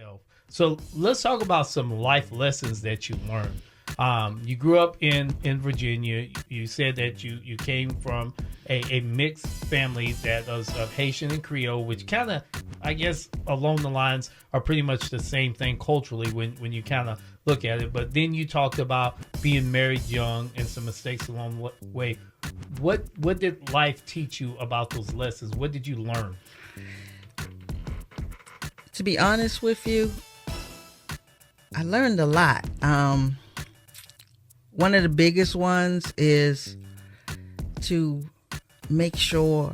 yourself. So let's talk about some life lessons that you learned. You grew up in Virginia. You said that you came from a mixed family that was of Haitian and Creole, which kind of, I guess, along the lines are pretty much the same thing culturally when you kind of look at it. But then you talked about being married young and some mistakes along the way. What did life teach you about those lessons? What did you learn? To be honest with you, I learned a lot. One of the biggest ones is to make sure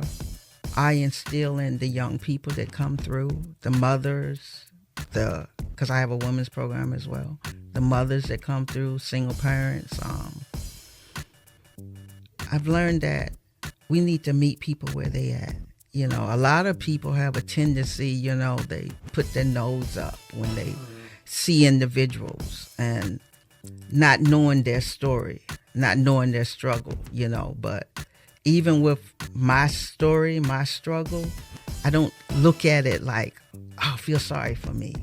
I instill in the young people that come through, the mothers, because I have a women's program as well, the mothers that come through, single parents. I've learned that we need to meet people where they at. You know, a lot of people have a tendency, they put their nose up when they see individuals and not knowing their story, not knowing their struggle, but even with my story, my struggle, I don't look at it like, oh, feel sorry for me.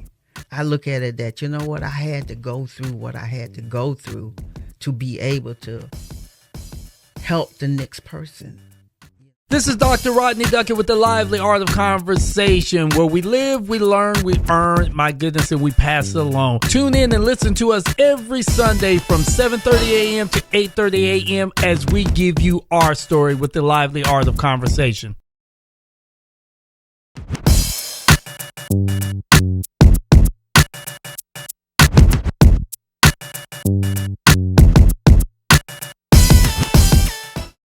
I look at it that, I had to go through what I had to go through to be able to help the next person. This is Dr. Rodney Duckett with the Lively Art of Conversation, where we live, we learn, we earn, my goodness, and we pass it along. Tune in and listen to us every Sunday from 7:30 a.m. to 8:30 a.m. as we give you our story with the Lively Art of Conversation.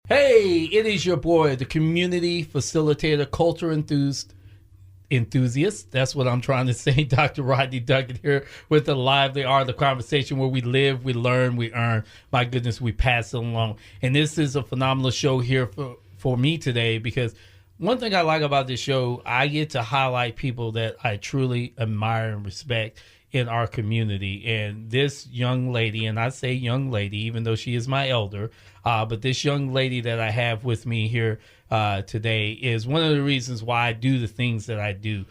Hey, it is your boy, the community facilitator, culture enthusiast. That's what I'm trying to say. Dr. Rodney Duckett here with the Lively Art of Conversation, where we live, we learn, we earn. My goodness, we pass it along. And this is a phenomenal show here for me today, because one thing I like about this show, I get to highlight people that I truly admire and respect in our community. And this young lady, and I say young lady, even though she is my elder, but this young lady that I have with me here today is one of the reasons why I do the things that I do.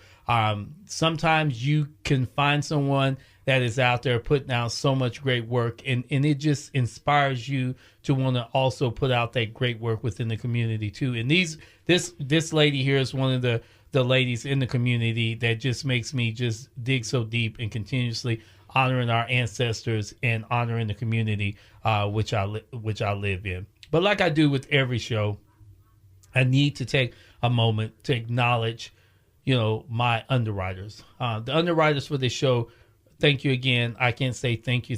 Sometimes you can find someone that is out there putting out so much great work, and it just inspires you to want to also put out that great work within the community too. And this lady here is one of the ladies in the community that just makes me just dig so deep and continuously honoring our ancestors and honoring the community which I live in. But like I do with every show, I need to take a moment to acknowledge, my underwriters. The underwriters for this show, thank you again. I can't say thank you.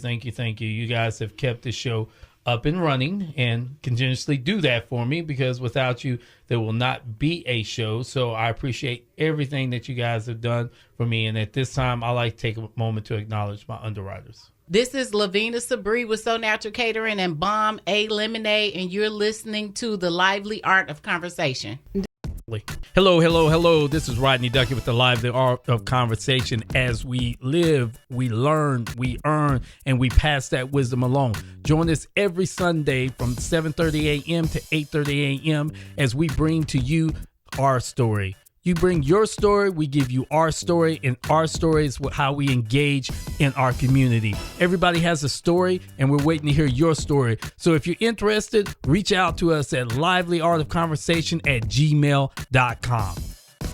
You guys have kept the show up and running and continuously do that for me, because without you, there will not be a show. So I appreciate everything that you guys have done for me. And at this time, I like to take a moment to acknowledge my underwriters. This is Lavina Sabri with So Natural Catering and Bomb A Lemonade, and you're listening to the Lively Art of Conversation. Hello. This is Rodney Duckett with the Lively Art of Conversation. As we live, we learn, we earn, and we pass that wisdom along. Join us every Sunday from 7:30 a.m. to 8:30 a.m. as we bring to you our story. You bring your story, we give you our story, and our story is how we engage in our community. Everybody has a story, and we're waiting to hear your story. So if you're interested, reach out to us at livelyartofconversation@gmail.com.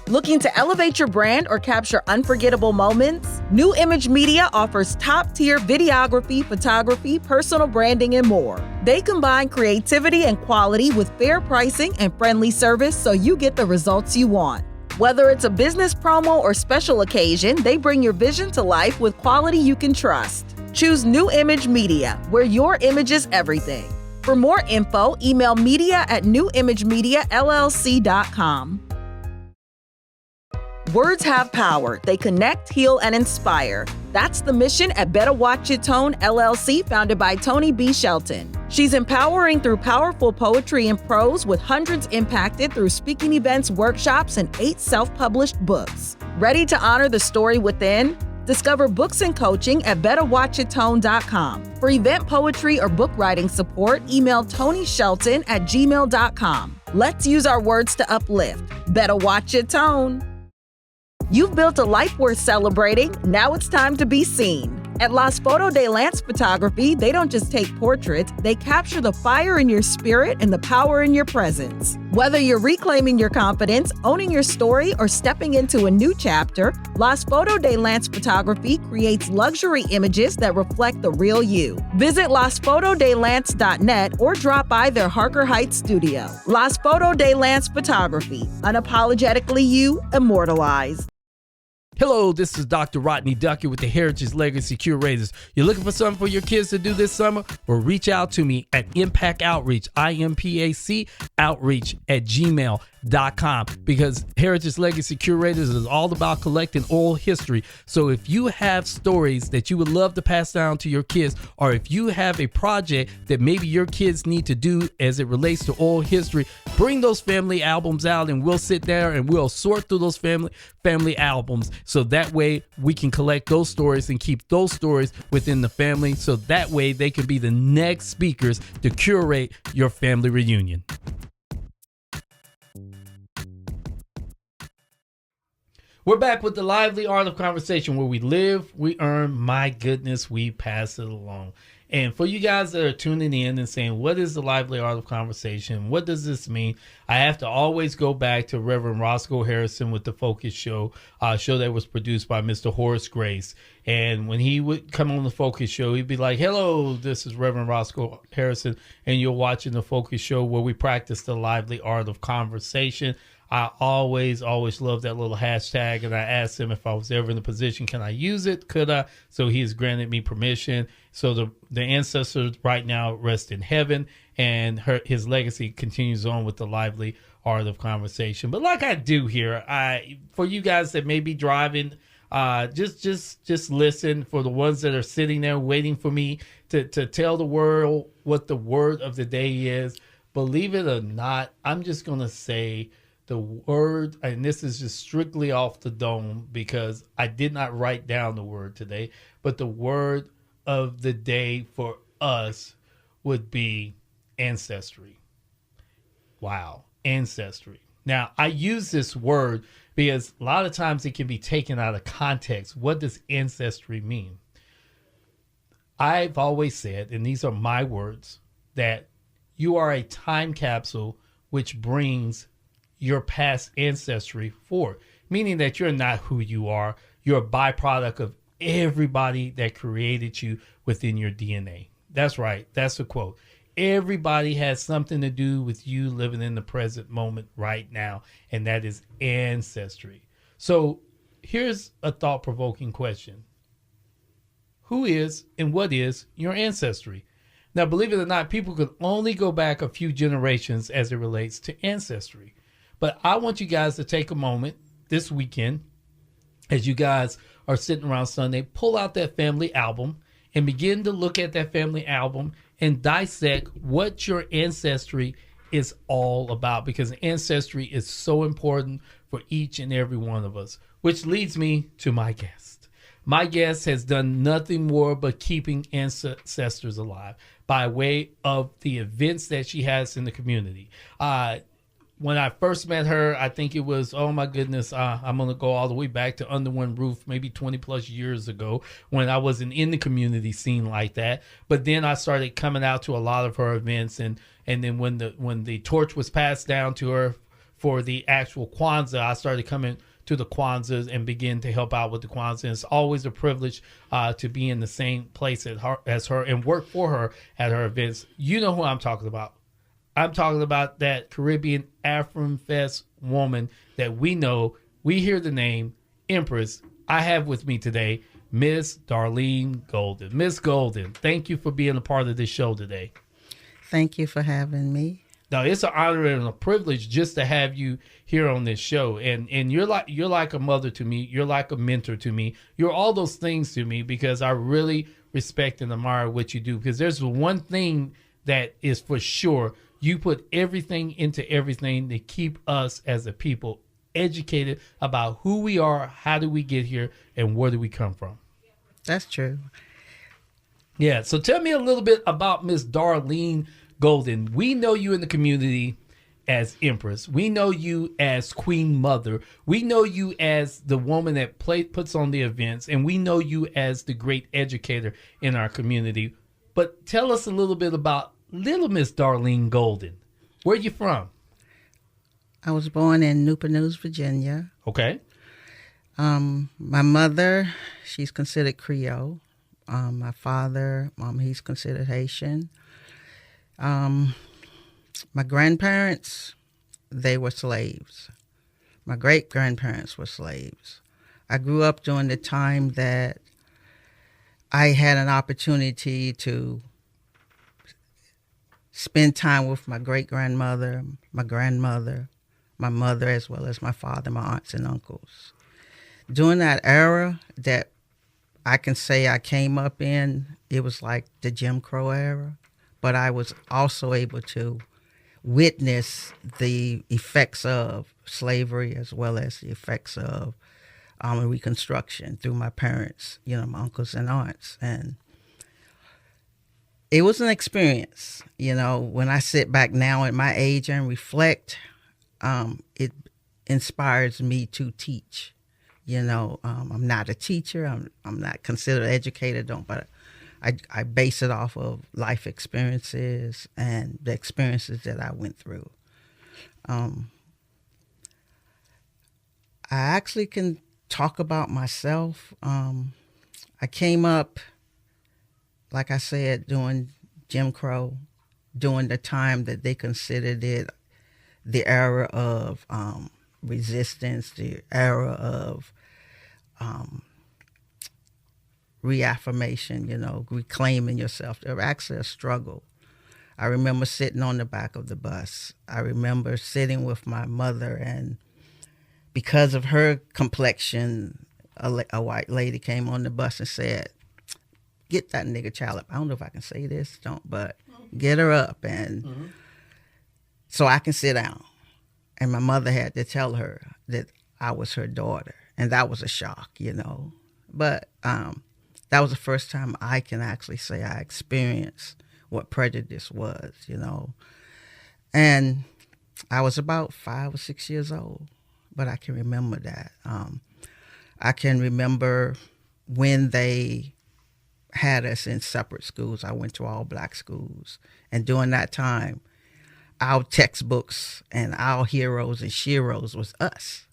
Looking to elevate your brand or capture unforgettable moments? New Image Media offers top-tier videography, photography, personal branding, and more. They combine creativity and quality with fair pricing and friendly service, so you get the results you want. Whether it's a business promo or special occasion, they bring your vision to life with quality you can trust. Choose New Image Media, where your image is everything. For more info, email media@newimagemiallc.com. Words have power. They connect, heal, and inspire. That's the mission at Better Watch Your Tone, LLC, founded by Toni B. Shelton. She's empowering through powerful poetry and prose, with hundreds impacted through speaking events, workshops, and 8 self-published books. Ready to honor the story within? Discover books and coaching at betterwatchyourtone.com. For event poetry or book writing support, email ToniShelton@gmail.com. Let's use our words to uplift. Better watch your tone. You've built a life worth celebrating. Now it's time to be seen. At Las Foto de Lance Photography, they don't just take portraits, they capture the fire in your spirit and the power in your presence. Whether you're reclaiming your confidence, owning your story, or stepping into a new chapter, Las Foto de Lance Photography creates luxury images that reflect the real you. Visit lasfotodelance.net or drop by their Harker Heights studio. Las Foto de Lance Photography, unapologetically you, immortalized. Hello, this is Dr. Rodney Duckett with the Heritage Legacy Curators. You're looking for something for your kids to do this summer? Well, reach out to me at Impact Outreach, IMPAC Outreach at gmail.com, because Heritage Legacy Curators is all about collecting oral history. So if you have stories that you would love to pass down to your kids, or if you have a project that maybe your kids need to do as it relates to oral history, bring those family albums out and we'll sit there and we'll sort through those family albums. So that way we can collect those stories and keep those stories within the family. So that way they can be the next speakers to curate your family reunion. We're back with the lively art of conversation, where we live, we earn, my goodness, we pass it along. And for you guys that are tuning in and saying, what is the lively art of conversation? What does this mean? I have to always go back to Reverend Roscoe Harrison with the Focus Show, a show that was produced by Mr. Horace Grace. And when he would come on the Focus Show, he'd be like, hello, this is Reverend Roscoe Harrison, and you're watching the Focus Show, where we practice the lively art of conversation. I always love that little hashtag, and I asked him if I was ever in a position, can I use it? Could I? So he has granted me permission. So the ancestors right now rest in heaven, and his legacy continues on with the lively art of conversation. But like I do here, for you guys that may be driving, just listen. For the ones that are sitting there waiting for me to tell the world what the word of the day is, believe it or not, I'm just going to say the word, and this is just strictly off the dome because I did not write down the word today, but the word of the day for us would be ancestry. Wow, ancestry. Now, I use this word because a lot of times it can be taken out of context. What does ancestry mean? I've always said, and these are my words, that you are a time capsule which brings your past ancestry forward, meaning that you're not who you are. You're a byproduct of everybody that created you within your DNA. That's right. That's a quote. Everybody has something to do with you living in the present moment right now, and that is ancestry. So here's a thought-provoking question. Who is and what is your ancestry? Now, believe it or not, people could only go back a few generations as it relates to ancestry. But I want you guys to take a moment this weekend, as you guys are sitting around Sunday, pull out that family album and begin to look at that family album and dissect what your ancestry is all about, because ancestry is so important for each and every one of us, which leads me to my guest. My guest has done nothing more but keeping ancestors alive by way of the events that she has in the community. When I first met her, I think it was, oh my goodness, I'm going to go all the way back to Under One Roof, maybe 20 plus years ago, when I wasn't in the community scene like that. But then I started coming out to a lot of her events. And then when the torch was passed down to her for the actual Kwanzaa, I started coming to the Kwanzaas and begin to help out with the Kwanzaa. And it's always a privilege to be in the same place as her and work for her at her events. You know who I'm talking about. I'm talking about that Caribbean Afro-Fest woman that we know. We hear the name Empress. I have with me today Miss Darlene Golden. Miss Golden, thank you for being a part of this show today. Thank you for having me. Now, it's an honor and a privilege just to have you here on this show. And you're like a mother to me. You're like a mentor to me. You're all those things to me because I really respect and admire what you do. Because there's one thing that is for sure. You put everything into everything to keep us as a people educated about who we are, how do we get here, and where do we come from. That's true. Yeah, so tell me a little bit about Miss Darlene Golden. We know you in the community as Empress. We know you as Queen Mother. We know you as the woman that puts on the events, and we know you as the great educator in our community. But tell us a little bit about little Miss Darlene Golden. Where are you from? I was born in Newport News, Virginia. Okay. My mother, she's considered Creole. My father, he's considered Haitian. My grandparents, they were slaves. My great-grandparents were slaves. I grew up during the time that I had an opportunity to spend time with my great-grandmother, my grandmother, my mother, as well as my father, my aunts and uncles. During that era that I can say I came up in, it was like the Jim Crow era, but I was also able to witness the effects of slavery as well as the effects of Reconstruction through my parents, my uncles and aunts. And it was an experience, when I sit back now at my age and reflect, it inspires me to teach. I'm not a teacher. I'm not considered educated, but I base it off of life experiences and the experiences that I went through. I actually can talk about myself. I came up, like I said, during Jim Crow, during the time that they considered it the era of resistance, the era of reaffirmation, reclaiming yourself. There was actually a struggle. I remember sitting on the back of the bus. I remember sitting with my mother, and because of her complexion, a white lady came on the bus and said, "Get that nigger child up." I don't know if I can say this, but get her up, and so I can sit down. And my mother had to tell her that I was her daughter, and that was a shock, But that was the first time I can actually say I experienced what prejudice was, And I was about 5 or 6 years old, but I can remember that. I can remember when they had us in separate schools. I went to all black schools. And during that time, our textbooks and our heroes and sheroes was us.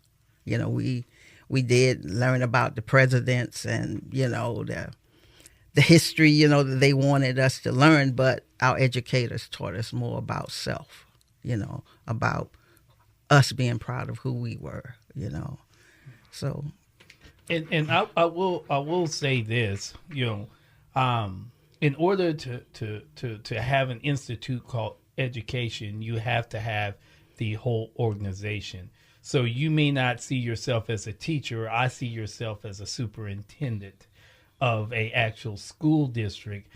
We did learn about the presidents and, the history, that they wanted us to learn, but our educators taught us more about self, about us being proud of who we were, So. And I will say this, in order to have an institute called education, you have to have the whole organization. So you may not see yourself as a teacher. I see yourself as a superintendent of a actual school district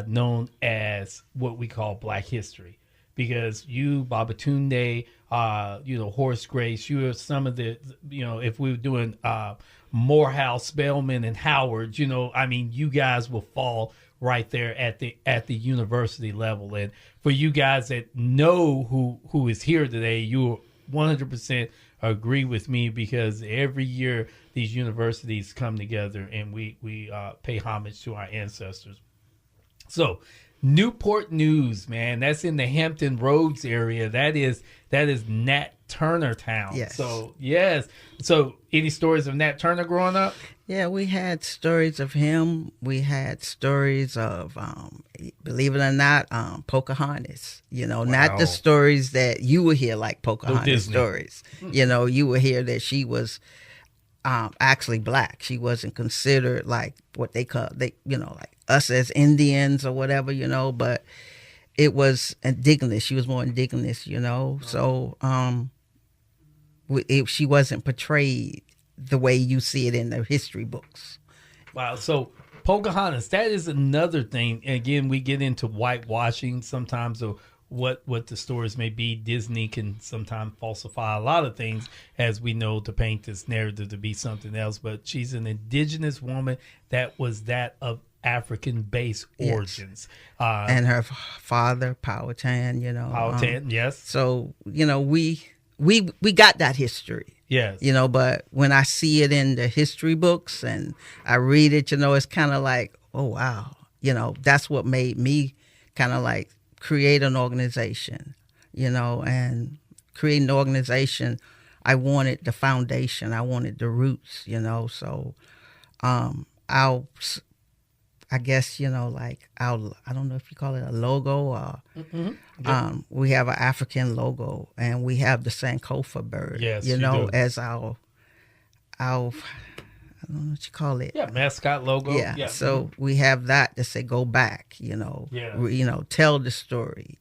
known as what we call Black History. Because you, Babatunde, Horace Grace, you are some of the, if we were doing Morehouse, Spelman, and Howard, you guys will fall right there at the university level. And for you guys that know who is here today, you 100% agree with me, because every year these universities come together and we pay homage to our ancestors. So Newport News, man, that's in the Hampton Roads area. That is Nat Turner town. Yes. So yes. So any stories of Nat Turner growing up? Yeah, we had stories of him. We had stories of, believe it or not, Pocahontas. Wow. Not the stories that you will hear like Pocahontas stories. You will hear that she was actually black. She wasn't considered like what they call like us as Indians or whatever, but it was indigenous. She was more indigenous, So she wasn't portrayed the way you see it in the history books. Wow. So Pocahontas, that is another thing. Again, we get into whitewashing sometimes of what the stories may be. Disney can sometimes falsify a lot of things, as we know, to paint this narrative to be something else. But she's an indigenous woman that was that of African-based origins. And her father, Powhatan, Powhatan, yes. So, we got that history. Yes. But when I see it in the history books and I read it, it's kind of like, oh, wow. That's what made me kind of like create an organization, and creating an organization, I wanted the foundation. I wanted the roots, so I guess, like I don't know if you call it a logo or we have an African logo, and we have the Sankofa bird, yes, as our I don't know what you call it. Yeah, mascot logo. Yeah. So we have that to say go back, tell the story,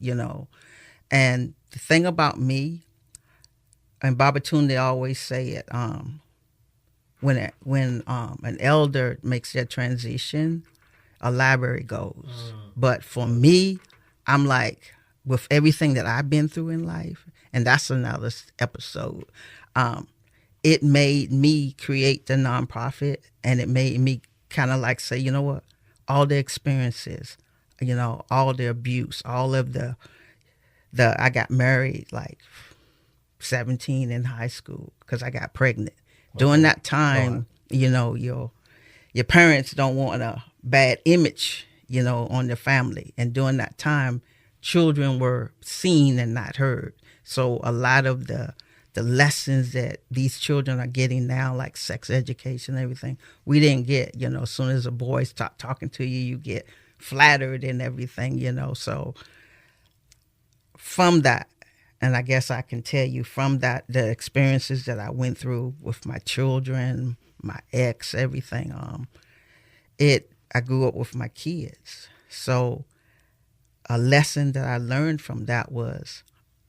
And the thing about me, and Babatun, they always say it, when an elder makes their transition, a library goes. But for me, I'm like, with everything that I've been through in life, and that's another episode, it made me create the nonprofit, and it made me kind of like say, you know what, all the experiences, all the abuse, all of the I got married like 17 in high school because I got pregnant. Okay. During that time, your parents don't want a bad image, on their family. And during that time, children were seen and not heard. So a lot of the lessons that these children are getting now, like sex education and everything, we didn't get, as soon as a boy start talking to you, you get flattered and everything, So from that, and I guess I can tell you from that, the experiences that I went through with my children, my ex, everything, I grew up with my kids. So a lesson that I learned from that was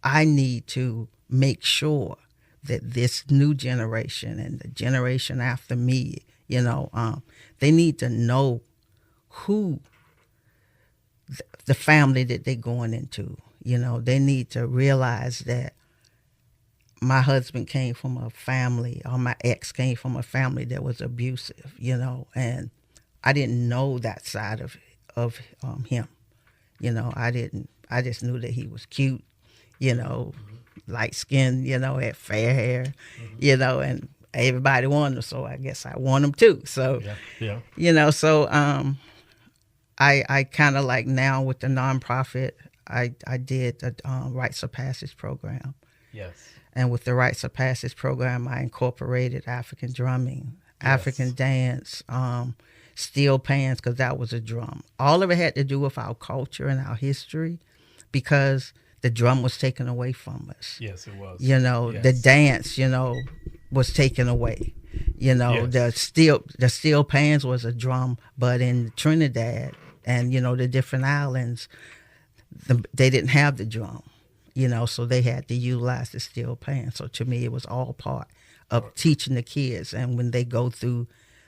I need to make sure that this new generation and the generation after me, they need to know who the family that they're going into. They need to realize that my husband came from a family, or my ex came from a family that was abusive, and I didn't know that side of him. I just knew that he was cute, light skinned, had fair hair, and everybody wanted him, so I guess I want him too. So, so I kind of like now with the nonprofit, I did the Rites of Passage program. Yes. And with the Rites of Passage program, I incorporated African drumming, African dance, steel pans, because that was a drum. All of it had to do with our culture and our history, because the drum was taken away from us. Yes, it was. The dance, was taken away. The steel pans was a drum, but in Trinidad and, the different islands, they didn't have the drum, so they had to utilize the steel pan. So to me, it was all part of teaching the kids. And when they go through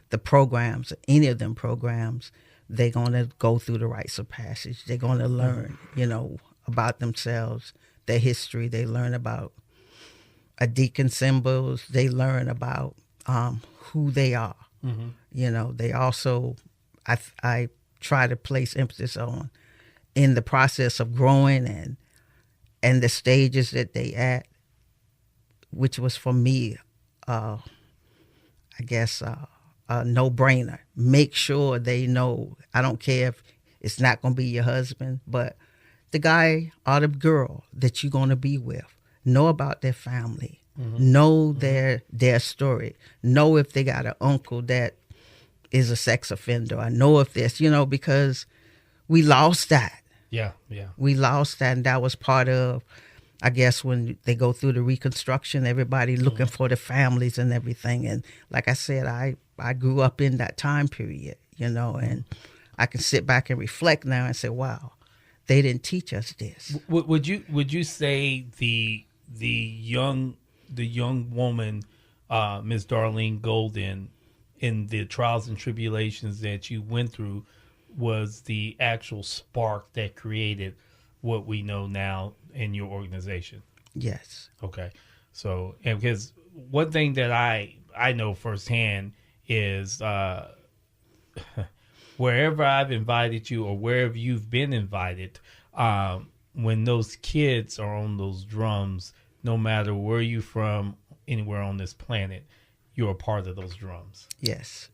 the programs, any of them programs, they're going to go through the Rites of Passage. They're going to learn, about themselves, their history. They learn about a deacon symbols. They learn about who they are. Mm-hmm. They also, I try to place emphasis on in the process of growing and the stages that they at, which was for me, I guess, a no-brainer. Make sure they know. I don't care if it's not going to be your husband, but the guy or the girl that you're going to be with, know about their family, know their story, know if they got an uncle that is a sex offender, I know if this, because we lost that. Yeah. We lost that, and that was part of, I guess, when they go through the Reconstruction, everybody looking for the families and everything. And like I said, I grew up in that time period, and I can sit back and reflect now and say, wow, they didn't teach us this. Would you say the young woman, Ms. Darlene Golden, in the trials and tribulations that you went through, was the actual spark that created what we know now in your organization? Yes. Okay. So, and because one thing that I know firsthand is wherever I've invited you or wherever you've been invited, when those kids are on those drums, no matter where you're from, anywhere on this planet, you're a part of those drums. Yes.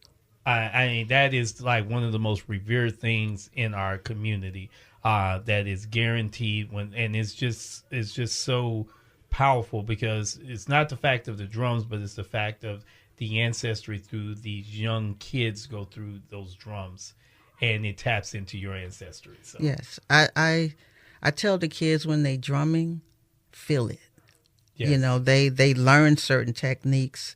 I mean, that is like one of the most revered things in our community. That is guaranteed and it's just so powerful because it's not the fact of the drums, but it's the fact of the ancestry through these young kids go through those drums, and it taps into your ancestry. So. Yes, I tell the kids when they drumming, feel it. Yes. You know, they learn certain techniques.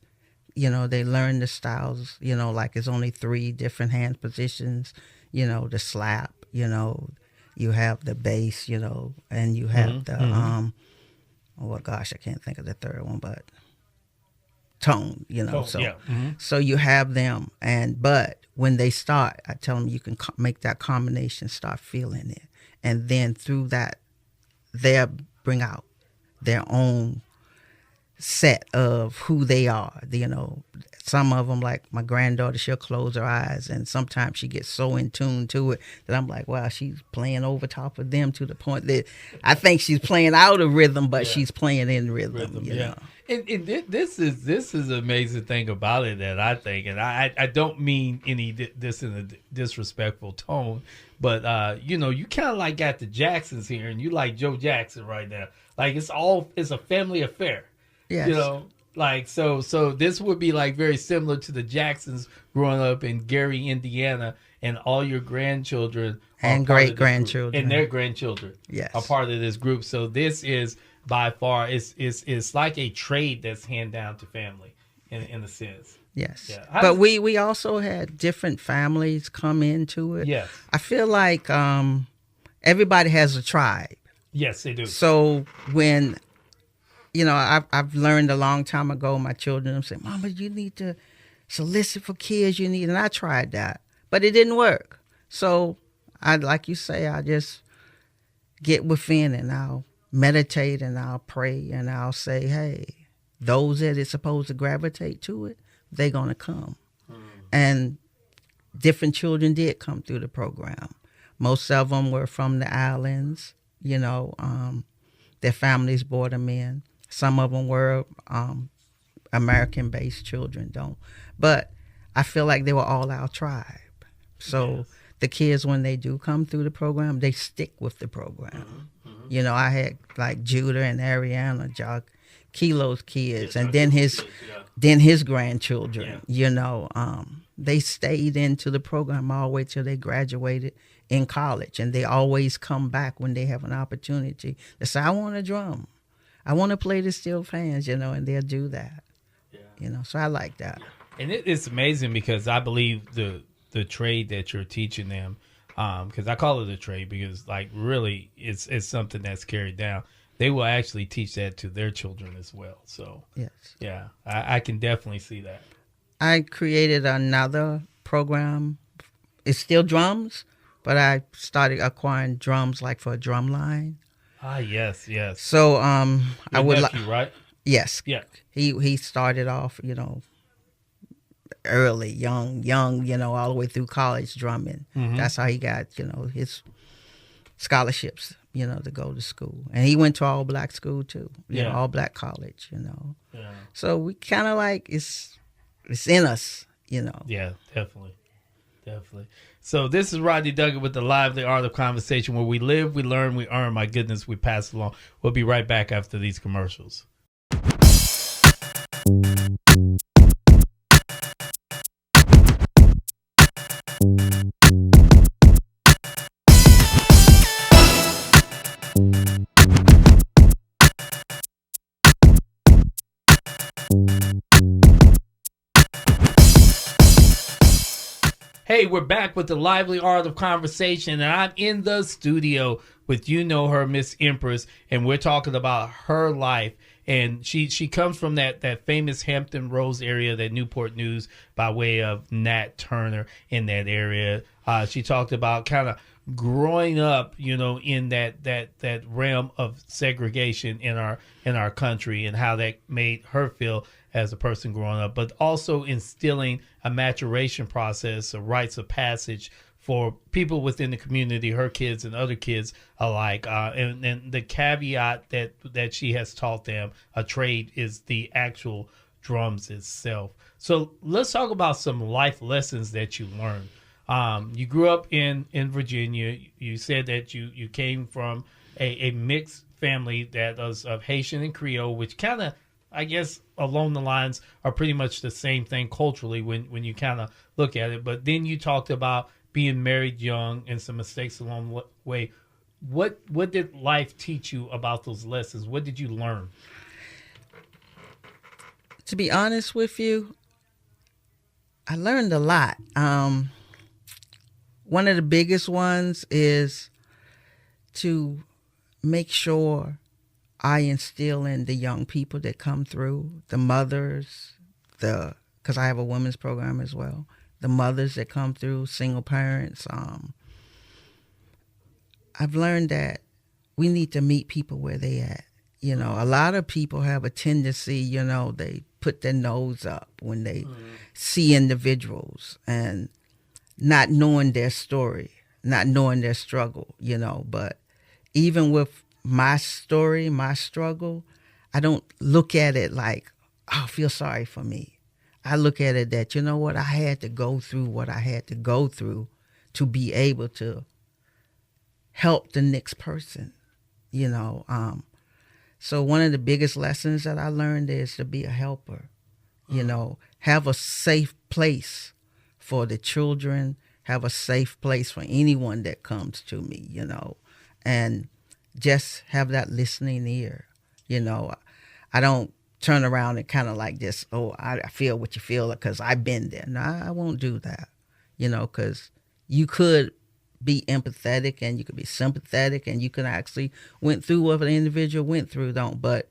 You know, they learn the styles. You know, like it's only 3 different hand positions. You know, the slap. You know, you have the bass. You know, and you have the oh gosh, I can't think of the third one, but tone. You know, so you have them, but when they start, I tell them you can make that combination, start feeling it, and then through that, they'll bring out their own set of who they are. You know, some of them, like my granddaughter, she'll close her eyes, and sometimes she gets so in tune to it that I'm like, wow, she's playing over top of them to the point that I think she's playing out of rhythm, but she's playing in rhythm. You know. And this is the amazing thing about it that I think, and I don't mean this in a disrespectful tone, but you know, you kind of like got the Jacksons here, and you like Joe Jackson right now. Like it's a family affair. Yes. You know, like so this would be like very similar to the Jacksons growing up in Gary, Indiana, and all your grandchildren and great grandchildren and their grandchildren are part of this group. So this is by far it's like a trade that's handed down to family in a sense. Yes. Yeah. But we also had different families come into it. Yes. I feel like everybody has a tribe. Yes, they do. So when you know, I've learned a long time ago, my children say, Mama, you need to solicit for kids, and I tried that, but it didn't work. So like you say, I just get within and I'll meditate and I'll pray and I'll say, hey, those that is supposed to gravitate to it, they're going to come. And different children did come through the program. Most of them were from the islands, you know, their families brought them in. Some of them were American-based children, but I feel like they were all our tribe. So the kids, when they do come through the program, they stick with the program. You know, I had like Judah and Ariana, Jock Kilo's kids, and then his grandchildren. You know, they stayed into the program all the way till they graduated in college, and they always come back when they have an opportunity. They say, I want to drum. I want to play the steel fans, you know, and they'll do that. Yeah. You know, so I like that. And it's amazing because I believe the trade that you're teaching them, because I call it a trade because, like, really it's something that's carried down. They will actually teach that to their children as well. So, yes. Yeah, I can definitely see that. I created another program. It's still drums, but I started acquiring drums like for a drum line. Ah, yes. So, I would like, right? Yes. Yeah. He started off, you know, early, young, you know, all the way through college drumming. That's how he got, you know, his scholarships, you know, to go to school. And he went to all black school too, you know, all black college, you know. Yeah. So we kind of like it's in us, you know. Yeah, definitely. So this is Rodney Duggan with the Lively Art of Conversation, where we live, we learn, we earn. My goodness, we pass along. We'll be right back after these commercials. Hey, we're back with the Lively Art of Conversation, and I'm in the studio with her, Miss Empress, and we're talking about her life. And she comes from that famous Hampton Roads area, that Newport News, by way of Nat Turner in that area. She talked about kind of growing up, you know, in that realm of segregation in our country, and how that made her feel as a person growing up, but also instilling a maturation process, a rites of passage for people within the community, her kids and other kids alike. And the caveat that she has taught them, a trade, is the actual drums itself. So let's talk about some life lessons that you learned. You grew up in Virginia. You said that you came from a mixed family that was of Haitian and Creole, which kind of, I guess, along the lines are pretty much the same thing culturally when you kind of look at it. But then you talked about being married young and some mistakes along the way. What did life teach you about those lessons? What did you learn? To be honest with you, I learned a lot. One of the biggest ones is to make sure I instill in the young people that come through, the mothers, because I have a women's program as well, the mothers that come through, single parents. I've learned that we need to meet people where they at. You know, a lot of people have a tendency, they put their nose up when they see individuals and not knowing their story, not knowing their struggle, but even with my story, my struggle, I don't look at it like, oh, feel sorry for me. I look at it that, I had to go through what I had to go through to be able to help the next person, So one of the biggest lessons that I learned is to be a helper, have a safe place for the children, have a safe place for anyone that comes to me, and just have that listening ear. I don't turn around and kind of like this, oh, I feel what you feel because I've been there. No, I won't do that, because you could be empathetic and you could be sympathetic and you can actually went through what an individual went through, but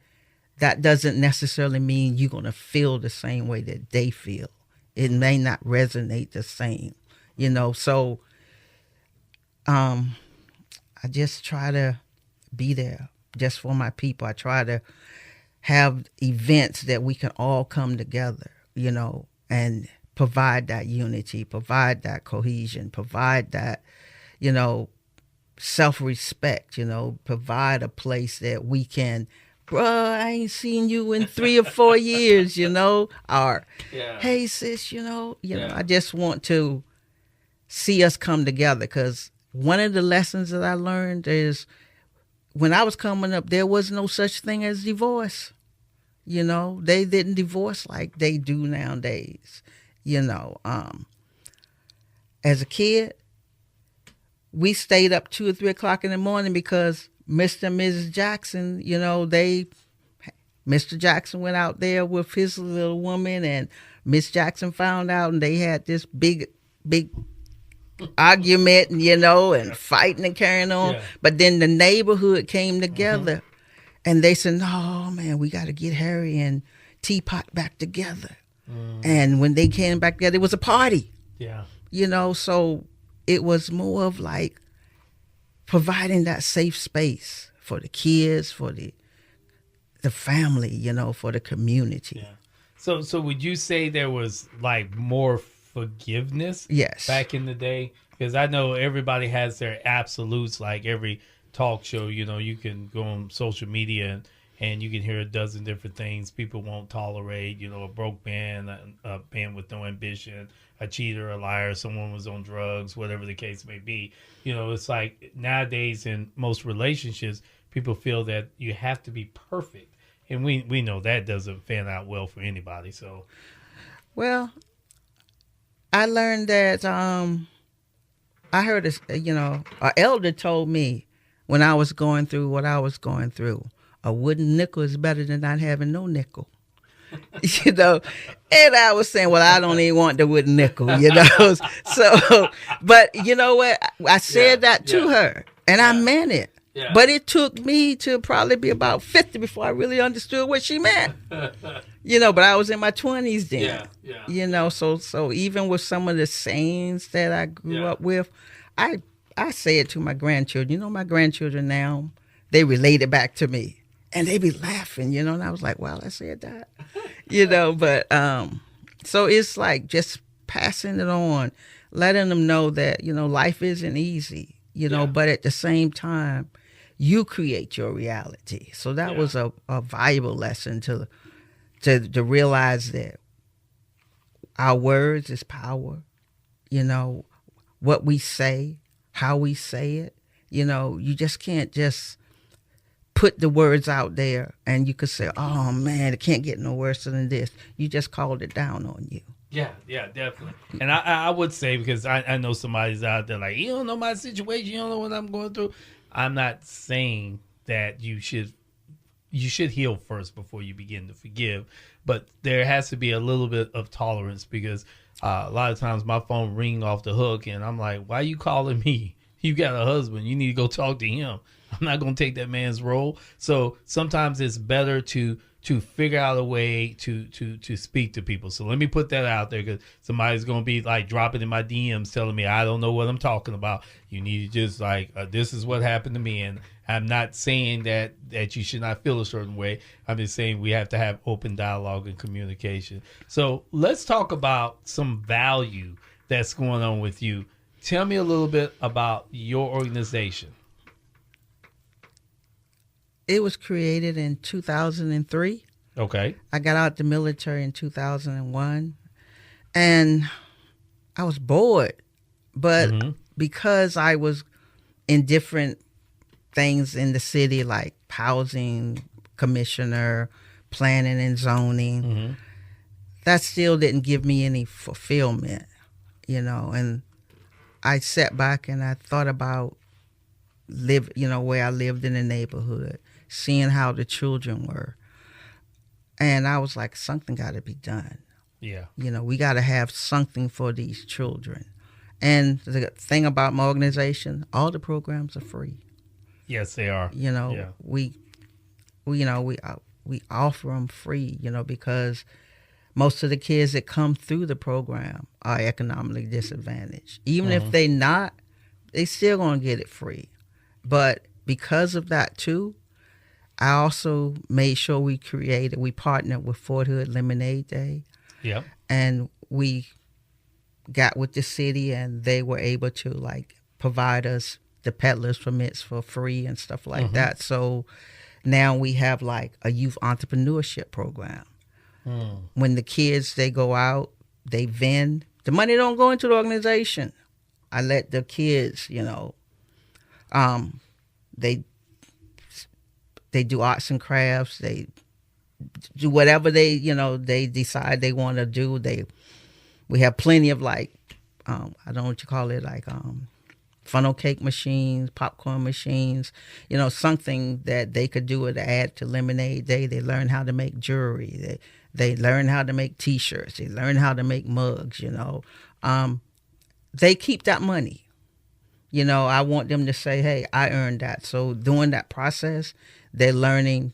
that doesn't necessarily mean you're going to feel the same way that they feel. It may not resonate the same, so I just try to be there just for my people. I try to have events that we can all come together, and provide that unity, provide that cohesion, provide that, self-respect, provide a place that we can, bruh, I ain't seen you in 3 or 4 years, or, hey, sis, I just want to see us come together, because one of the lessons that I learned is when I was coming up, there was no such thing as divorce. They didn't divorce like they do nowadays. As a kid, we stayed up 2 or 3 o'clock in the morning because Mr. and Mrs. Jackson, Mr. Jackson went out there with his little woman, and Miss Jackson found out, and they had this big argument, and fighting and carrying on. Yeah. But then the neighborhood came together, and they said, no, man, we got to get Harry and Teapot back together. And when they came back together, it was a party. Yeah. So it was more of like providing that safe space for the kids, for the family, for the community. Yeah. So would you say there was like more forgiveness back in the day? Because I know everybody has their absolutes, like every talk show, you can go on social media and you can hear a dozen different things people won't tolerate, a broke man, a man with no ambition, a cheater, a liar, someone was on drugs, whatever the case may be. It's like nowadays in most relationships, people feel that you have to be perfect. And we know that doesn't fan out well for anybody. So, well, I learned that I heard an elder told me when I was going through what I was going through, a wooden nickel is better than not having no nickel. And I was saying, well, I don't even want the wooden nickel, So, but you know what? I said that to her, and I meant it. Yeah. But it took me to probably be about 50 before I really understood what she meant. But I was in my 20s then. Yeah. So even with some of the sayings that I grew up with, I say it to my grandchildren. My grandchildren now, they relate it back to me. And they be laughing, and I was like, well, I said that, but so it's like just passing it on. letting them know that, life isn't easy, but at the same time, you create your reality. So that was a valuable lesson to realize that our words is power. What we say, how we say it. You just can't just put the words out there and you could say, oh man, it can't get no worse than this. You just called it down on you. Yeah, definitely. And I would say, because I know somebody's out there like, you don't know my situation, you don't know what I'm going through. I'm not saying that you should heal first before you begin to forgive, but there has to be a little bit of tolerance, because a lot of times my phone ring off the hook and I'm like, why are you calling me? You got a husband. You need to go talk to him. I'm not going to take that man's role. So sometimes it's better to figure out a way to speak to people. So let me put that out there, because somebody's going to be like dropping in my DMs telling me I don't know what I'm talking about. You need to just like, this is what happened to me. And I'm not saying that you should not feel a certain way. I'm just saying we have to have open dialogue and communication. So let's talk about some value that's going on with you. Tell me a little bit about your organization. It was created in 2003. Okay. I got out the military in 2001, and I was bored. But because I was in different things in the city, like housing commissioner, planning and zoning, that still didn't give me any fulfillment, and I sat back and I thought about where I lived in the neighborhood, seeing how the children were. And I was like, something got to be done. Yeah. We got to have something for these children. And the thing about my organization, all the programs are free. Yes, they are. We offer them free, because most of the kids that come through the program are economically disadvantaged. Even if they not, they still going to get it free. But because of that too, I also made sure we partnered with Fort Hood Lemonade Day. Yep. And we got with the city and they were able to provide us the peddlers permits for free and stuff like that. So now we have a youth entrepreneurship program. When the kids, they go out, they vend. The money don't go into the organization. I let the kids, they do arts and crafts. They do whatever they decide they want to do. We have plenty of I don't know what you call it, funnel cake machines, popcorn machines, something that they could do to add to Lemonade Day. They learn how to make jewelry. They learn how to make T-shirts. They learn how to make mugs, They keep that money. I want them to say, hey, I earned that. So during that process, they're learning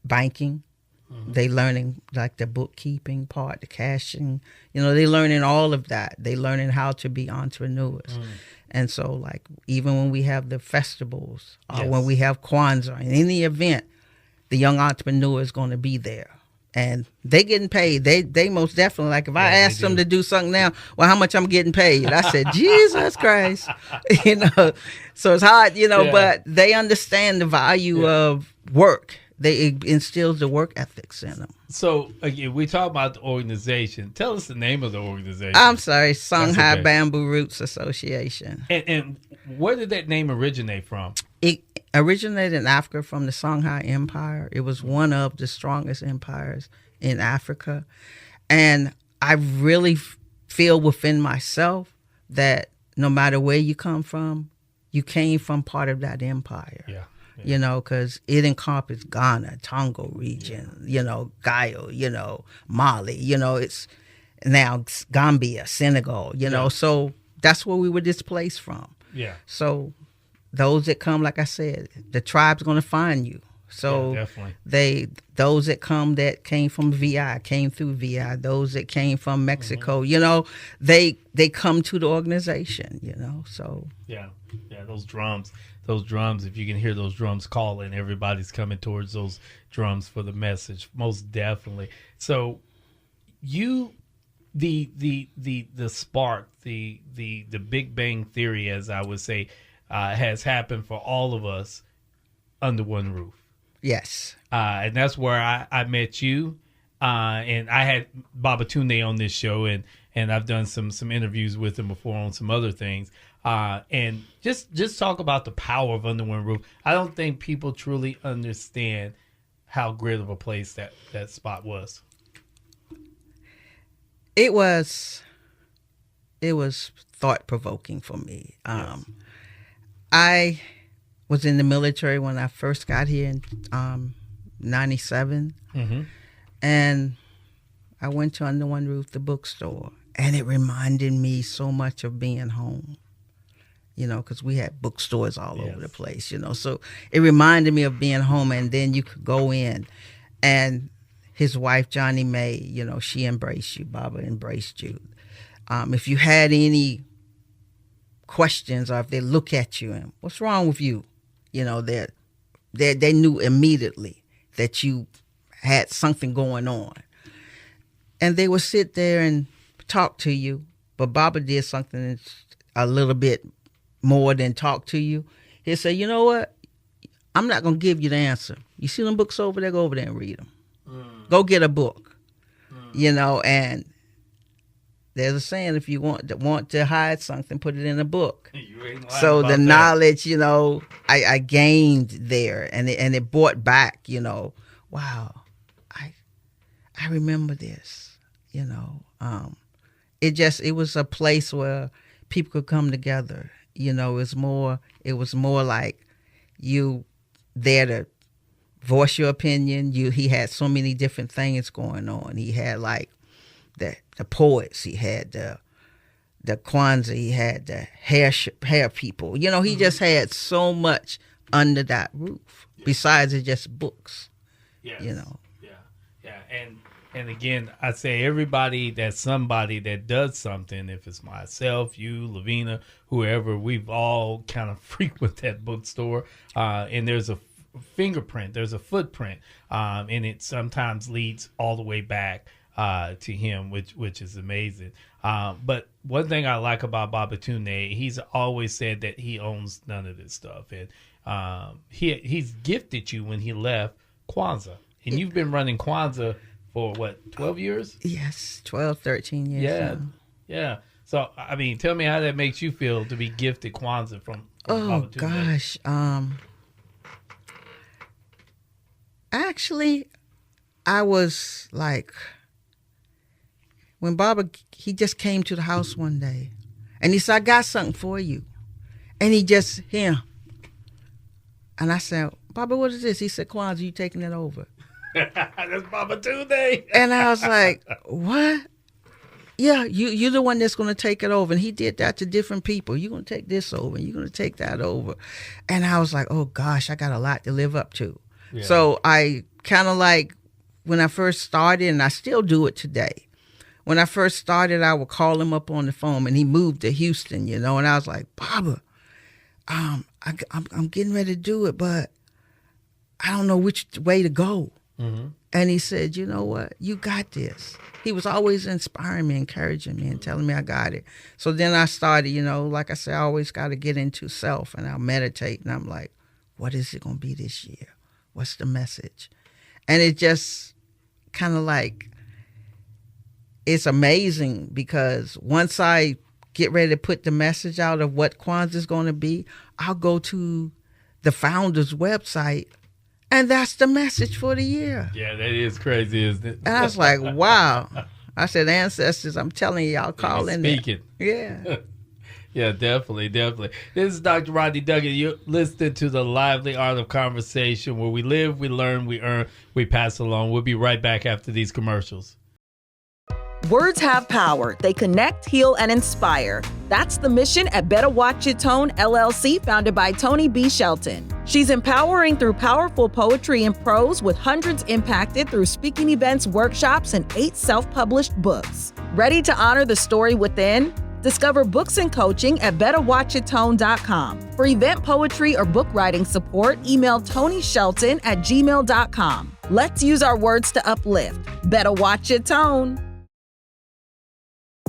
banking. They learning the bookkeeping part, the cashing. They learning all of that. They learning how to be entrepreneurs. And so even when we have the festivals, or when we have Kwanzaa, in any event, the young entrepreneur is going to be there. And they getting paid. They most definitely, if I asked them to do something now, well, how much I'm getting paid? I said, Jesus Christ. So it's hard, but they understand the value of work. It instills the work ethics in them. So, again, we talk about the organization. Tell us the name of the organization. I'm sorry, Songhai Bamboo Roots Association. And where did that name originate from? It originated in Africa from the Songhai Empire. It was one of the strongest empires in Africa. And I really feel within myself that no matter where you come from, you came from part of that empire. Yeah. Because it encompasses Ghana, Tonga region, Gaio, Mali, it's now Gambia, Senegal, so that's where we were displaced from. Yeah. So those that come, like I said, the tribe's going to find you. So definitely. Those that come that came from VI, came through VI, those that came from Mexico, they come to the organization, so. Yeah, those drums, if you can hear those drums calling, everybody's coming towards those drums for the message, most definitely. So you the spark, the Big Bang Theory, as I would say, has happened for all of us under one roof. Yes. And that's where I met you. And I had Babatunde on this show, and I've done some interviews with him before on some other things. And just talk about the power of under one roof. I don't think people truly understand how great of a place that spot was. It was thought-provoking for me. Yes. I was in the military when I first got here in 97. Mm-hmm. And I went to Under One Roof, the bookstore, and it reminded me so much of being home, because we had bookstores all over the place, So it reminded me of being home, and then you could go in, and his wife, Johnny Mae, she embraced you. Baba embraced you. If you had any questions, or if they look at you and what's wrong with you, they knew immediately that you had something going on. And they would sit there and talk to you. But Baba did something a little bit more than talk to you. He'd say, you know what? I'm not going to give you the answer. You see them books over there? Go over there and read them. Go get a book. And there's a saying, if you want to hide something, put it in a book. You ain't lying so about the that. knowledge, I gained there, and it brought back, wow, I remember this, it was a place where people could come together. It was more like you there to voice your opinion. He had so many different things going on. He had like the poets, he had the Kwanzaa, he had the hair people. He just had so much under that roof. Yes. Besides it's just books. Yes. Yeah. And again, I say everybody that's somebody that does something, if it's myself, you, Lavina, whoever, we've all kind of frequent that bookstore. And there's a fingerprint, there's a footprint, and it sometimes leads all the way back to him, which is amazing. But one thing I like about Babatunde, he's always said that he owns none of this stuff. And he's gifted you when he left Kwanzaa. And you've been running Kwanzaa for what, 12 years? Yes, 12, 13 years. Yeah. now. Yeah. So, I mean, tell me how that makes you feel to be gifted Kwanzaa from Oh, Babatunde. gosh. Actually, I was like, when Baba, he just came to the house one day, and he said, I got something for you. And he just, here. And I said, Baba, what is this? He said, Kwanzaa, you taking it over. That's Babatunde. And I was like, what? Yeah, you're the one that's going to take it over. And he did that to different people. You're going to take this over, and you're going to take that over. And I was like, oh, gosh, I got a lot to live up to. Yeah. So I kind of like, when I first started, and I still do it today, when I first started, I would call him up on the phone, and he moved to Houston, and I was like, Baba, I'm getting ready to do it, but I don't know which way to go. Mm-hmm. And he said, you know what? You got this. He was always inspiring me, encouraging me, and telling me I got it. So then I started, like I said, I always got to get into self, and I'll meditate, and I'm like, what is it going to be this year? What's the message? And it just kind of like, it's amazing, because once I get ready to put the message out of what Kwanzaa is going to be, I'll go to the founder's website, and that's the message for the year. Yeah, that is crazy, isn't it? And I was like, wow. I said, ancestors, I'm telling you, y'all call in there. Speaking. Yeah. Yeah, definitely. This is Dr. Rodney Duggan. You're listening to the Lively Art of Conversation, where we live, we learn, we earn, we pass along. We'll be right back after these commercials. Words have power. They connect, heal, and inspire. That's the mission at Better Watch Your Tone, LLC, founded by Toni B. Shelton. She's empowering through powerful poetry and prose, with hundreds impacted through speaking events, workshops, and 8 self-published books. Ready to honor the story within? Discover books and coaching at betterwatchyourtone.com. For event poetry or book writing support, email ToniShelton@gmail.com. Let's use our words to uplift. Better watch your tone.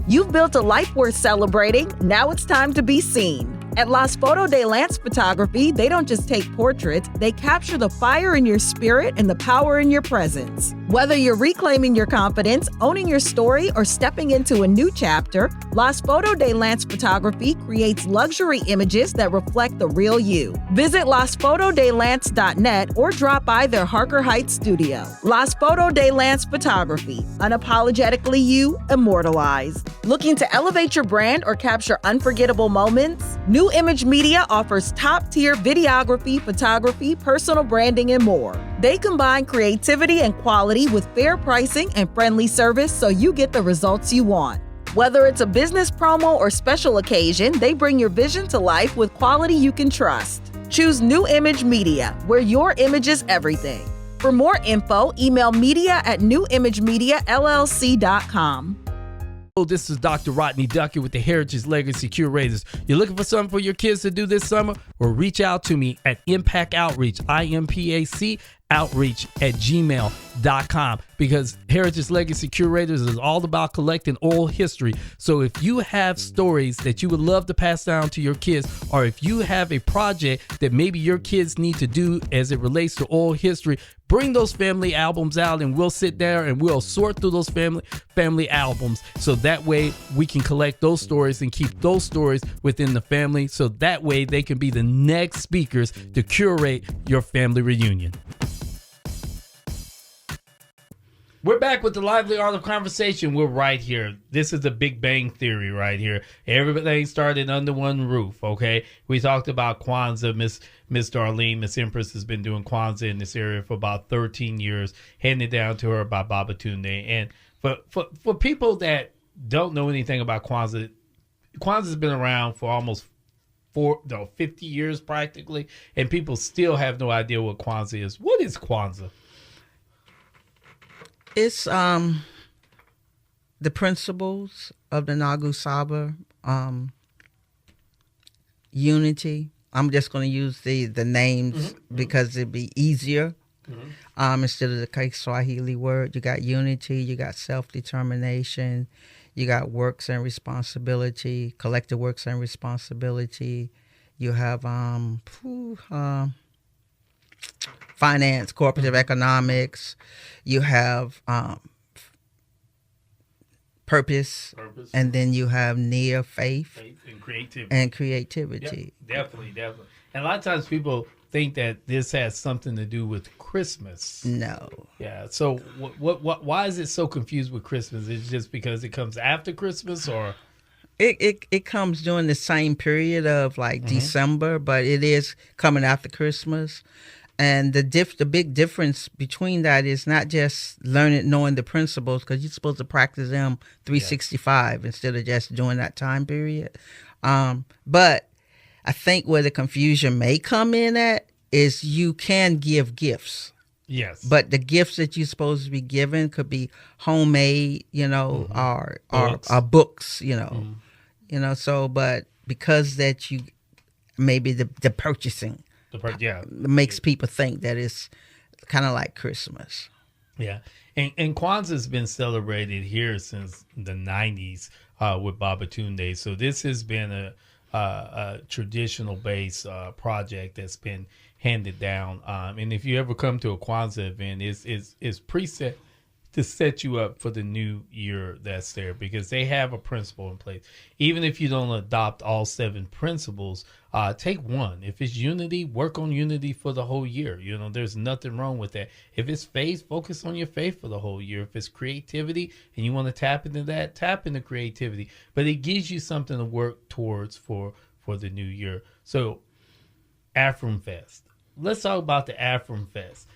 You've built a life worth celebrating. Now it's time to be seen. At Las Foto de Lance Photography, they don't just take portraits, they capture the fire in your spirit and the power in your presence. Whether you're reclaiming your confidence, owning your story, or stepping into a new chapter, Las Foto de Lance Photography creates luxury images that reflect the real you. Visit lasfotodelance.net or drop by their Harker Heights studio. Las Foto de Lance Photography, unapologetically you, immortalized. Looking to elevate your brand or capture unforgettable moments? New Image Media offers top-tier videography, photography, personal branding, and more. They combine creativity and quality with fair pricing and friendly service so you get the results you want. Whether it's a business promo or special occasion, they bring your vision to life with quality you can trust. Choose New Image Media, where your image is everything. For more info, email media@newimagemiallc.com. This is Dr. Rodney Duckett with the Heritage Legacy Curators. You're looking for something for your kids to do this summer? Well, reach out to me at Impact Outreach, IMPAC outreach @gmail.com, because Heritage Legacy Curators is all about collecting oral history. So if you have stories that you would love to pass down to your kids, or if you have a project that maybe your kids need to do as it relates to oral history, bring those family albums out and we'll sit there and we'll sort through those family albums, so that way we can collect those stories and keep those stories within the family, so that way they can be the next speakers to curate your family reunion. We're back with the Lively Art of Conversation. We're right here. This is the Big Bang Theory right here. Everything started under one roof, okay? We talked about Kwanzaa. Miss Darlene, Miss Empress, has been doing Kwanzaa in this area for about 13 years, handed down to her by Babatunde. And for people that don't know anything about Kwanzaa, Kwanzaa's been around for almost 50 years practically, and people still have no idea what Kwanzaa is. What is Kwanzaa? It's the principles of the Nagu Saba, unity. I'm just going to use the names because it'd be easier instead of the Kiswahili word. You got unity, you got self-determination, you got works and responsibility, collective works and responsibility. You have finance, cooperative economics. You have purpose, and then you have near faith and creativity. Yep, definitely. And a lot of times people think that this has something to do with Christmas. No. Yeah. So why is it so confused with Christmas? Is it just because it comes after Christmas, or? It comes during the same period of like December, but it is coming after Christmas. And the big difference between that is not just knowing the principles, because you're supposed to practice them 365 instead of just doing that time period. But I think where the confusion may come in at is you can give gifts. Yes. But the gifts that you're supposed to be given could be homemade, or books, so, but because that you, maybe the purchasing, makes people think that it's kind of like Christmas. Yeah. And Kwanzaa's been celebrated here since the 90s with Babatunde. So this has been a traditional based project that's been handed down. And if you ever come to a Kwanzaa event, it's preset to set you up for the new year that's there, because they have a principle in place. Even if you don't adopt all 7 principles, take one. If it's unity, work on unity for the whole year. There's nothing wrong with that. If it's faith, focus on your faith for the whole year. If it's creativity and you want to tap into that, tap into creativity. But it gives you something to work towards for the new year. So, Afrim Fest. Let's talk about the Afrim Fest.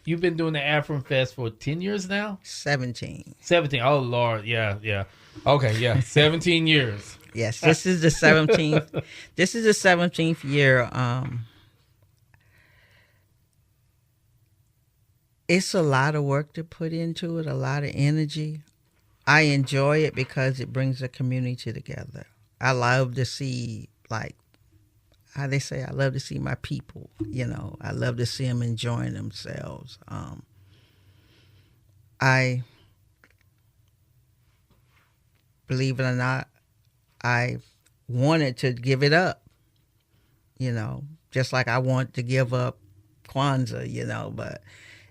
You've been doing the Afrim Fest for 10 years now? 17. 17. Oh, Lord. Yeah. Okay, yeah. 17 years. Yes, this is the 17th. This is the 17th year. It's a lot of work to put into it, a lot of energy. I enjoy it because it brings the community together. I love to see, like, how they say, I love to see my people, I love to see them enjoying themselves. believe it or not, I wanted to give it up, just like I want to give up Kwanzaa, but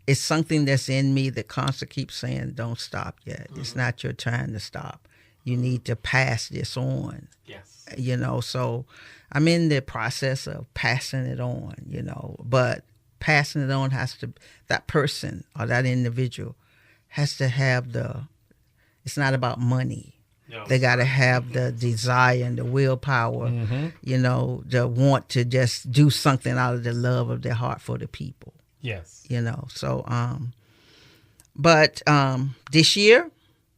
it's something that's in me that constantly keeps saying, don't stop yet. Mm-hmm. It's not your time to stop. You need to pass this on. Yes. So I'm in the process of passing it on, but passing it on that person or that individual has to have it's not about money. No. They got to have the desire and the willpower, the want to just do something out of the love of their heart for the people. Yes. So, but this year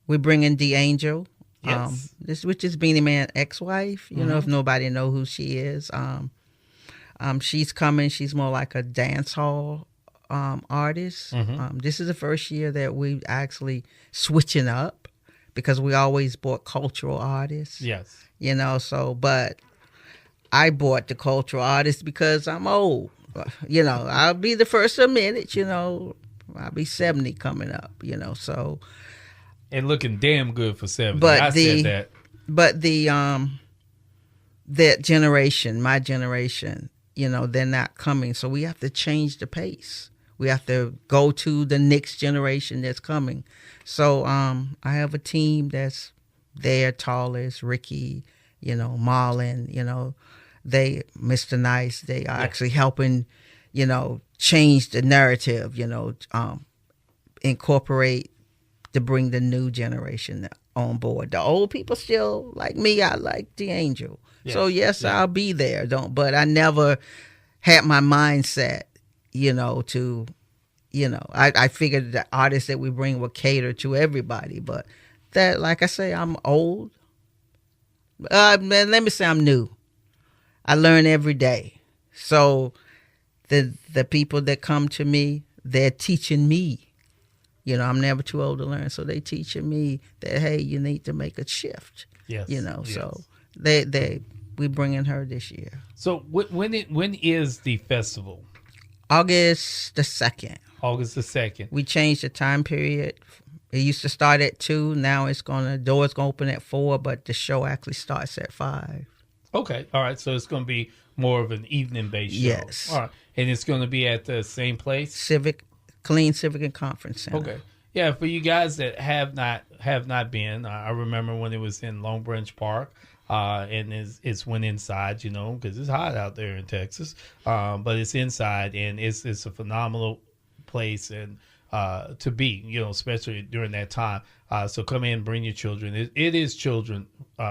we're bringing the angel, which is Beanie Man's ex-wife, if nobody know who she is. She's coming. She's more like a dance hall artist. Mm-hmm. This is the first year that we actually switching up because we always bought cultural artists. Yes. But I bought the cultural artists because I'm old. I'll be the first to admit it, I'll be 70 coming up, so. And looking damn good for 70. But said that. But that generation, my generation, they're not coming. So we have to change the pace. We have to go to the next generation that's coming. So I have a team that's there, Tallest, Ricky, Marlon, they, Mr. Nice, they are actually helping, change the narrative, incorporate to bring the new generation on board. The old people still like me. I like the angel. Yes. So yes, I'll be there. But I never had my mindset, to, I figured the artists that we bring will cater to everybody. But that, like I say, I'm old. Let me say I'm new. I learn every day. So the people that come to me, they're teaching me. I'm never too old to learn. So they teaching me that, hey, you need to make a shift. Yes. So we bringing her this year. So when is the festival? August the 2nd. August the 2nd. We changed the time period. It used to start at 2. Now doors going to open at 4, but the show actually starts at 5. Okay. All right. So it's going to be more of an evening-based show. Yes. All right. And it's going to be at the same place? Clean Civic and Conference Center. Okay. Yeah, for you guys that have not been, I remember when it was in Long Branch Park, and it's went inside, because it's hot out there in Texas, but it's inside, and it's a phenomenal place and to be, especially during that time. So come in, bring your children. It is children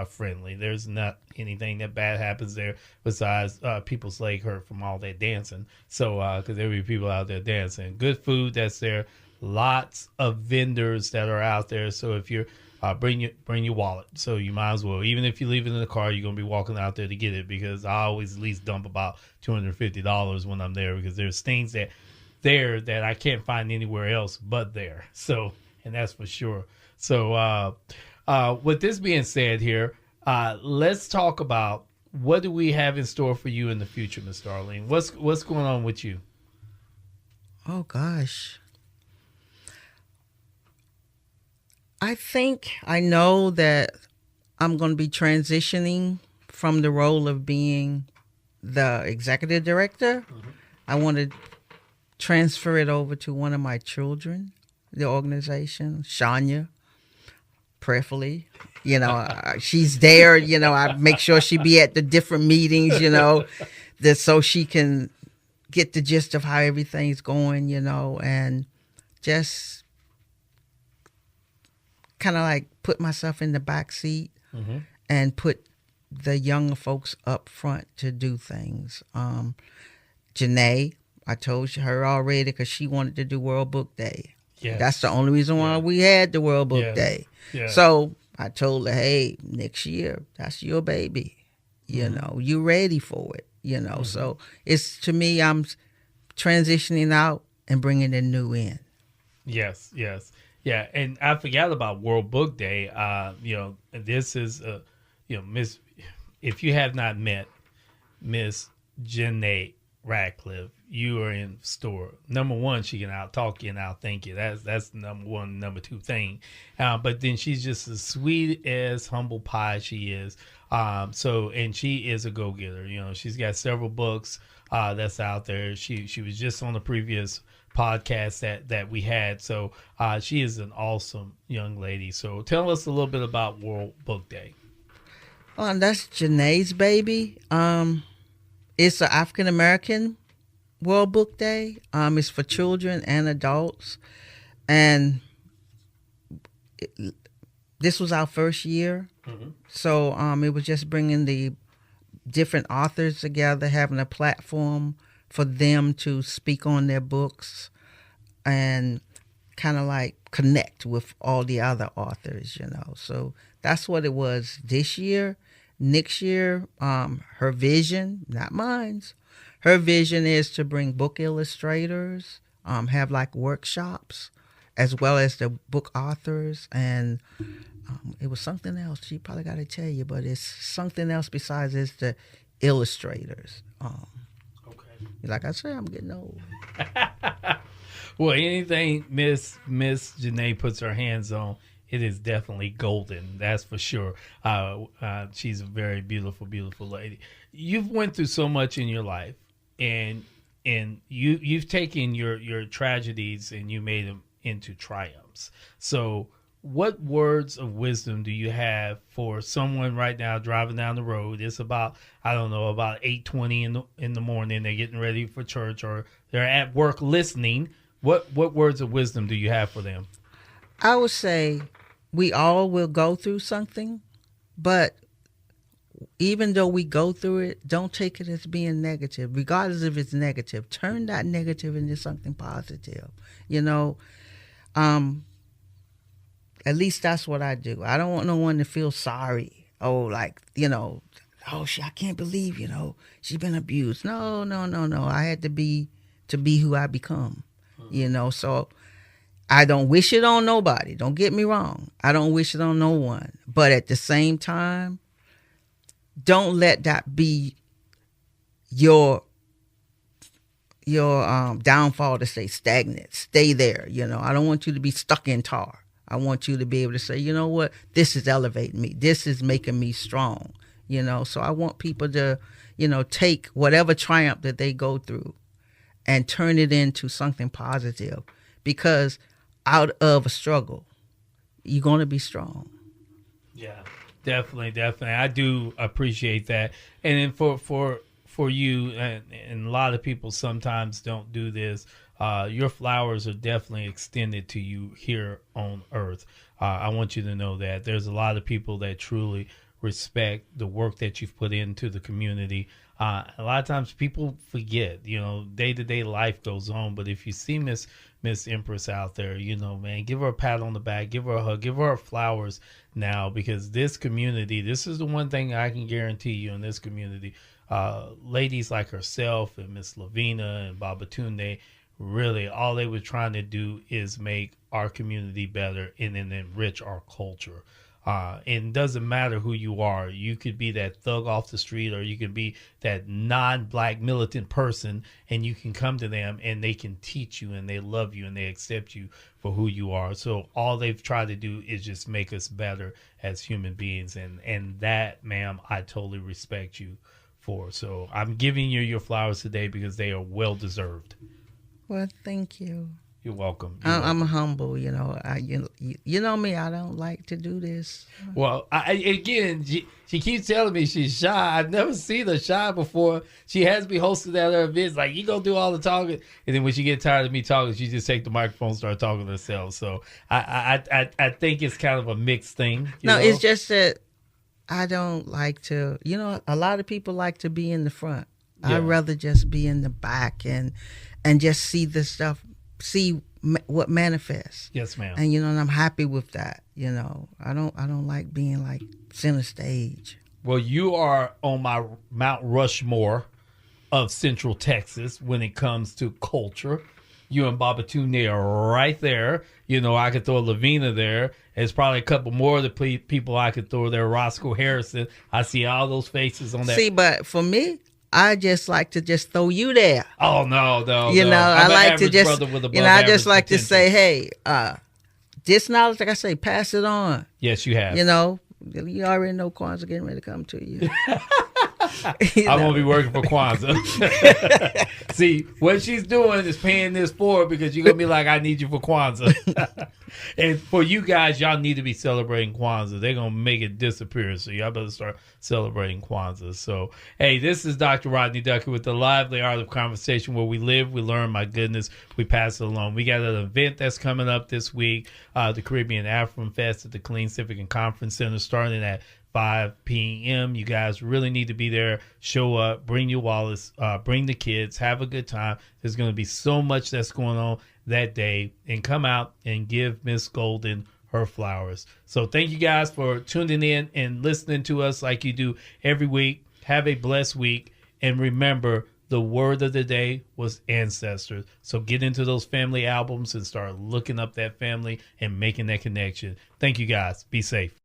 friendly. There's not anything that bad happens there besides people's leg hurt from all that dancing. So because there will be people out there dancing. Good food that's there. Lots of vendors that are out there. So if you're bring your wallet. So you might as well, even if you leave it in the car, you're gonna be walking out there to get it, because I always at least dump about $250 when I'm there, because there's things that I can't find anywhere else but there. So, and that's for sure. So with this being said here, let's talk about what do we have in store for you in the future, Miss Darlene? What's going on with you? Oh gosh. I know that I'm going to be transitioning from the role of being the executive director. Mm-hmm. I want to transfer it over to one of my children, the organization, Shania, prayerfully. She's there, I make sure she be at the different meetings, that so she can get the gist of how everything's going, and just kind of like put myself in the back seat mm-hmm. and put the younger folks up front to do things. Janae, I told her already, because she wanted to do World Book Day. Yes. That's the only reason why we had the World Book Day. Yes. So I told her, hey, next year, that's your baby. Mm-hmm. You ready for it. Mm-hmm. So it's, to me, I'm transitioning out and bringing the new in. Yes. Yeah, and I forgot about World Book Day. This is, Miss, if you have not met Miss Janae Radcliffe, you are in store. Number one, she can out-talk you and out-think you. That's number one. Number two thing. But then she's just as sweet as humble pie she is. And she is a go-getter. You know, she's got several books that's out there. She was just on the previous podcast that we had. So she is an awesome young lady. So tell us a little bit about World Book Day. Oh, and that's Janae's baby. It's an African American World Book Day. It's for children and adults, and this was our first year. Mm-hmm. So it was just bringing the different authors together, having a platform for them to speak on their books and kind of like connect with all the other authors, you know. So that's what it was this year. Next year, her vision, not mine's, her vision is to bring book illustrators, have like workshops, as well as the book authors. And it was something else. She probably got to tell you, but it's something else besides it's the illustrators. Okay. Like I said, I'm getting old. Well, anything Miss Janae puts her hands on, it is definitely golden. That's for sure. She's a very beautiful, beautiful lady. You've went through so much in your life, and you've taken your tragedies and you made them into triumphs. So what words of wisdom do you have for someone right now driving down the road? It's about, I don't know, about 8:20 in the morning. They're getting ready for church or they're at work listening. What words of wisdom do you have for them? I would say we all will go through something, but even though we go through it, don't take it as being negative. Regardless if it's negative, turn that negative into something positive. You know, at least that's what I do. I don't want no one to feel sorry. Oh, like, you know, oh, I can't believe, you know, she's been abused. No. I had to be who I become, you know, so I don't wish it on nobody. Don't get me wrong. I don't wish it on no one. But at the same time, don't let that be your downfall to stay stagnant. Stay there. You know, I don't want you to be stuck in tar. I want you to be able to say, you know what, this is elevating me. This is making me strong. You know, so I want people to, you know, take whatever triumph that they go through and turn it into something positive, because out of a struggle, you're going to be strong. Yeah, definitely. I do appreciate that. And then for you, and a lot of people sometimes don't do this, your flowers are definitely extended to you here on earth. I want you to know that there's a lot of people that truly respect the work that you've put into the community. A lot of times people forget, you know, day-to-day life goes on. But if you see Miss Empress out there, you know, man, give her a pat on the back, give her a hug, give her flowers now, because this community, this is the one thing I can guarantee you in this community. Ladies like herself and Miss Lavina and Babatunde, really all they were trying to do is make our community better and then enrich our culture. And it doesn't matter who you are. You could be that thug off the street, or you could be that non-black militant person, and you can come to them and they can teach you and they love you and they accept you for who you are. So all they've tried to do is just make us better as human beings. And that, ma'am, I totally respect you for. So I'm giving you your flowers today because they are well deserved. Well, thank you. You're welcome. I'm humble, you know. You know me. I don't like to do this. Well, she keeps telling me she's shy. I've never seen her shy before. She has me hosted at her events. Like, you gonna do all the talking, and then when she gets tired of me talking, she just take the microphone and start talking to herself. So I think it's kind of a mixed thing. No, it's just that I don't like to. You know, a lot of people like to be in the front. Yeah. I'd rather just be in the back and just see the stuff. See what manifests. Yes, ma'am. And, you know, and I'm happy with that. You know, I don't like being like center stage. Well, you are on my Mount Rushmore of Central Texas when it comes to culture. You and Babatunde are right there. You know, I could throw Lavina there. There's probably a couple more of the people I could throw there. Roscoe Harrison. I see all those faces on that. See, but for me, I just like to just throw you there. Oh no! You know, I'm I an like to average just, brother with above I just average like to potential. say, hey, this knowledge, like I say, pass it on. Yes, you have. You know, you already know Kwanzaa getting ready to come to you. I'm gonna be working for Kwanzaa. See, what she's doing is paying this forward because you're gonna be like, I need you for Kwanzaa. And for you guys, y'all need to be celebrating Kwanzaa. They're gonna make it disappear, so y'all better start celebrating Kwanzaa. So, hey, this is Dr. Rodney Ducker with the Lively Art of Conversation, where we live, we learn. My goodness, we pass it along. We got an event that's coming up this week, the Caribbean Afro Fest at the Clean Civic and Conference Center, starting at 5 p.m. You guys really need to be there. Show up, bring your wallets, bring the kids, have a good time. There's going to be so much that's going on that day, and come out and give Miss Golden her flowers. So thank you guys for tuning in and listening to us like you do every week. Have a blessed week, and remember, the word of the day was ancestors. So get into those family albums and start looking up that family and making that connection. Thank you guys. Be safe.